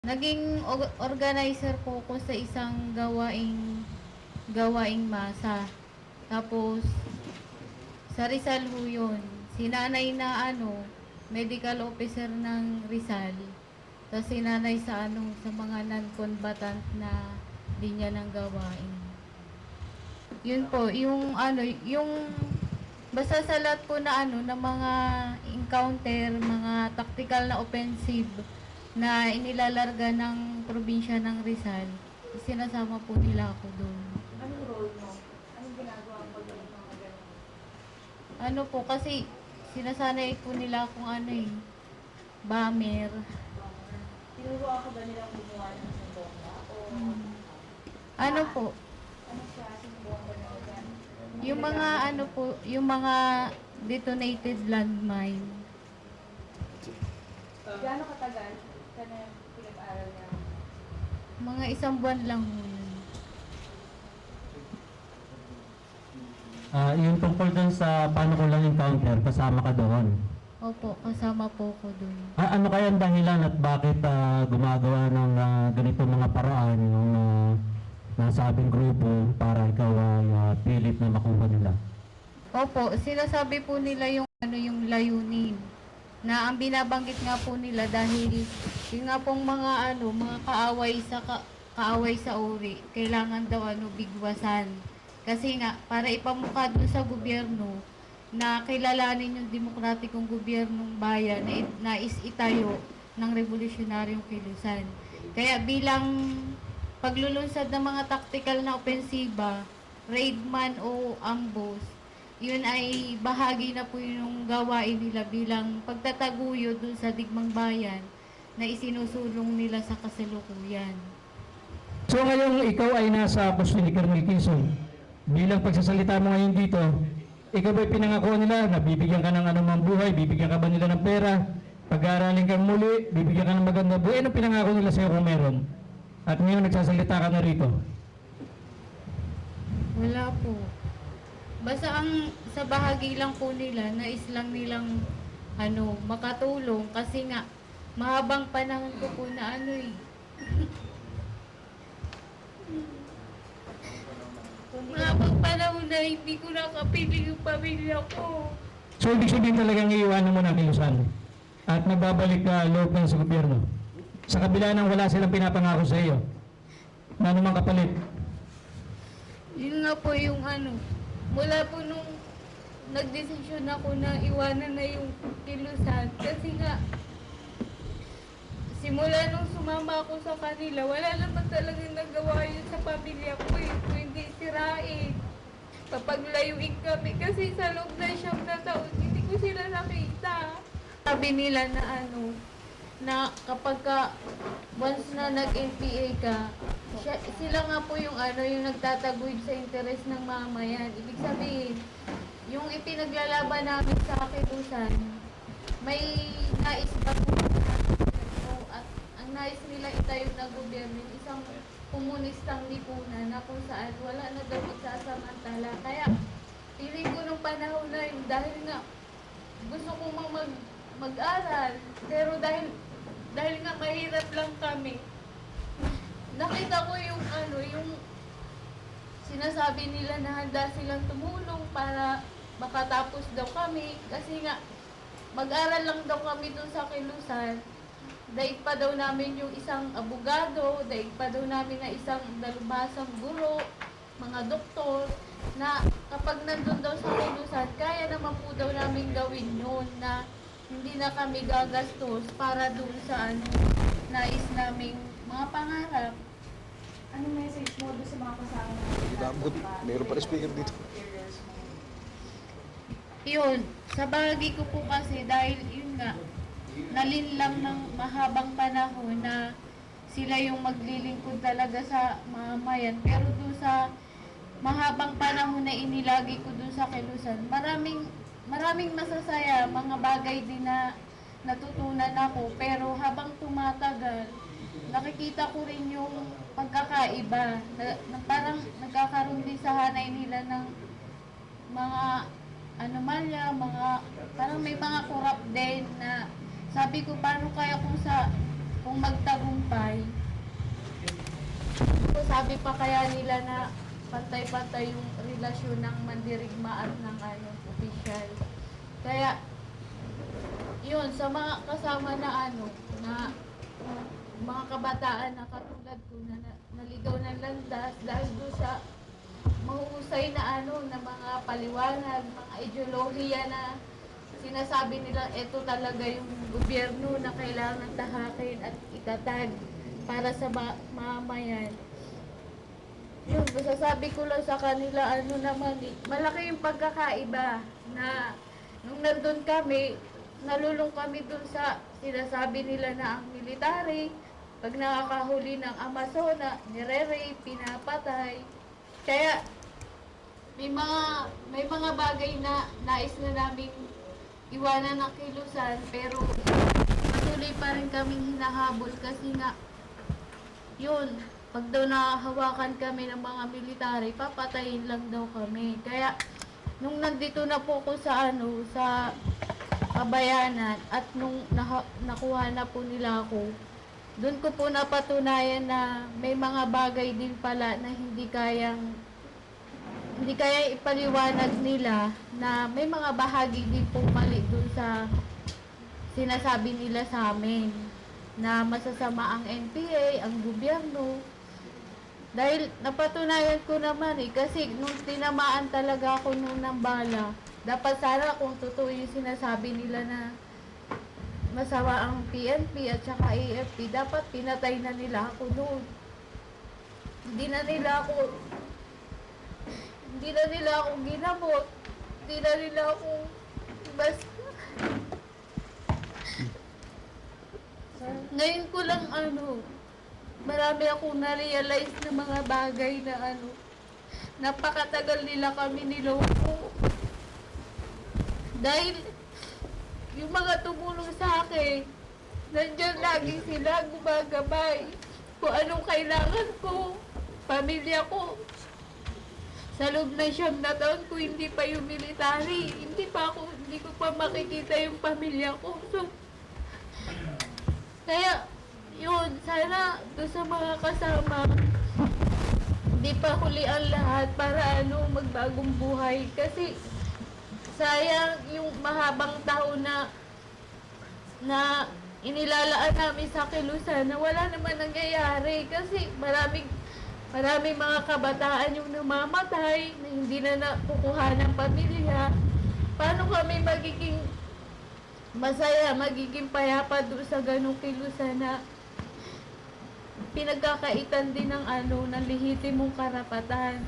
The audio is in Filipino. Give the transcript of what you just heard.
Naging organizer po ko sa isang gawaing masa. Tapos, sa Rizal ho yun. Sinanay na medical officer ng Rizal. Tapos sinanay sa mga non-combatant na linya ng gawain. Yun po, yung basta sa lahat po na ng mga encounter, mga tactical na offensive na inilalarga ng probinsya ng Rizal, sinasama po nila ako doon. Anong role mo? Anong ginagawa mo pag mga ganun? Kasi sinasanay po nila akong bomber. Tinuruan ka ba nila kumuha ng sumbongga? O Ano po, anong klaseng bomba na yan? yung mga detonated landmine. Gaano katagal ka na pinag-aral niya? Mga 1 buwan lang ho yun. Yung tungkol dun sa paano ko lang encounter, kasama ka doon. Opo, kasama po ko doon. Ano kaya ang dahilan at bakit gumagawa ng ganito mga paraan yung nasabing grupo para ikaw ay pilit na makuha nila? Opo, sinasabi po nila yung layunin. Na ang binabanggit nga po nila dahil yung nga pong mga kaaway sa uri, kailangan daw bigwasan. Kasi nga para ipamukha dun sa gobyerno na kilalanin yung demokratikong gobyernong bayan na nais itayo ng revolusyonaryong kilusan. Kaya bilang paglulunsad ng mga tactical na opensiba, raid man o ambush, yun ay bahagi na po yung gawain nila bilang pagtataguyod dun sa digmang bayan na isinusulong nila sa kasalukuyan. So ngayong ikaw ay nasa posto ni Colonel Quezon, bilang pagsasalita mo ngayon dito, ikaw ba'y pinangako nila na bibigyan ka ng anumang buhay, bibigyan ka ba nila ng pera, pag-aaralin ka muli, bibigyan ka ng maganda buhay, ano pinangako nila sa'yo kung meron? At ngayon nagsasalita ka na rito. Wala po. Basta sa bahagi lang po nila, nais lang nilang makatulong kasi nga mahabang panahon ko po na mahabang panahon na hindi ko nakapiling yung pamilya ko. So ibig sabihin talagang iiwanan mo na Kilusan at magbabalik ka loob ng sa gobyerno. Sa kabila ng wala silang pinapangako sa iyo na anumang kapalit. Yun nga po yung mula po nung nagdesisyon ako na iwanan na yung Kilusan kasi nga simula nung sumama ako sa kanila, wala naman talagang nagawa yun sa pamilya ko kung hindi sirain. Papaglayuin kami kasi sa loob na 9 na taon, hindi ko sila nakita. Sabi nila na kapag once na nag-NPA ka, sila nga po yung yung nagtataguyod sa interes ng mamayan. Ibig sabihin, yung ipinaglalaban namin sa Kilusan, may nais ba po at ang nais nila itayo na gobyerno, isang komunistang lipunan na kung saan wala na daw magsasamantala. Kaya, piling ko nung panahon na yun, dahil nga gusto kong mag-aral, pero dahil nga mahirap lang kami, nakita ko yung sinasabi nila na handa silang tumulong para makatapos daw kami kasi nga mag-aral lang daw kami dun sa Kilusan. Daig pa daw namin yung isang abogado, daig pa daw namin na isang dalubhasang guro, mga doktor, na kapag nandun daw sa Kilusan, kaya naman po daw namin gawin yun na hindi na kami gagastos para dun sa nais naming mga pangarap. Anong message mo doon sa mga kasama natin? Meron pa rin speaker dito. Yun, sa bahagi ko po kasi dahil yun nga, nalinlang ng mahabang panahon na sila yung maglilingkod talaga sa mamayan. Pero doon sa mahabang panahon na inilagi ko doon sa Kilusan, maraming masasaya, mga bagay din na natutunan ako. Pero habang tumatagal, nakikita ko rin yung pagkakaiba na parang nagkakaroon din sa hanay nila ng mga anomalya, parang may mga corrupt din na sabi ko paano kaya kung sa kung magtagumpay. So, sabi pa kaya nila na pantay-pantay yung relasyon ng mandirigma at ng opisyal. Kaya, yun, sa mga kasama na na mga kabataan na katulad ko na naligaw ng landas dahil doon sa mahusay na na mga paliwanag, mga ideolohiya na sinasabi nila ito talaga yung gobyerno na kailangan tahakin at itatag para sa mamayan. Yun, masasabi ko lang sa kanila, naman, malaki yung pagkakaiba na nung nandun kami, nalulong kami dun sa sinasabi nila na ang military, pag nakakahuli ng Amazona, nire-rape, pinapatay. Kaya, may mga bagay na nais na naming iwanan ng kilusan, pero patuloy pa rin kaming hinahabol kasi nga, yun, pag daw nahawakan kami ng mga military, papatayin lang daw kami. Kaya, nung nandito na po ko sa sa Kabayanan at nung nakuha na po nila ako, doon ko po napatunayan na may mga bagay din pala na hindi kayang ipaliwanag nila, na may mga bahagi din po mali doon sa sinasabi nila sa amin na masasama ang NPA, ang gobyerno. Dahil napatunayan ko naman kasi nung tinamaan talaga ako nung ng bala, dapat sana kung totoo yung sinasabi nila na masama ang PNP at saka AFP, dapat pinatay na nila ako noon. Hindi na nila ako ginamot. Hindi na nila ako basta. Ngayon ko lang marami akong na-realize na mga bagay na napakatagal nila kami niloko. Dahil yung mga tumulong sa akin, nandiyan lagi sila gumagabay. Kung anong kailangan ko, pamilya ko. Sa loob ng 9 na taon ko, hindi pa yung military. Hindi ko pa makikita yung pamilya ko. So, kaya, yun, sana doon sa mga kasama, hindi pa huli ang lahat para magbagong buhay. Kasi, sayang yung mahabang taon na inilalaan namin sa kilusan na wala naman nangyayari. Kasi maraming mga kabataan yung namamatay, na hindi na nakukuha ng pamilya. Paano kami magiging masaya, magiging payapa doon sa ganong kilusan na pinagkakaitan din ng ng lehitimong karapatan.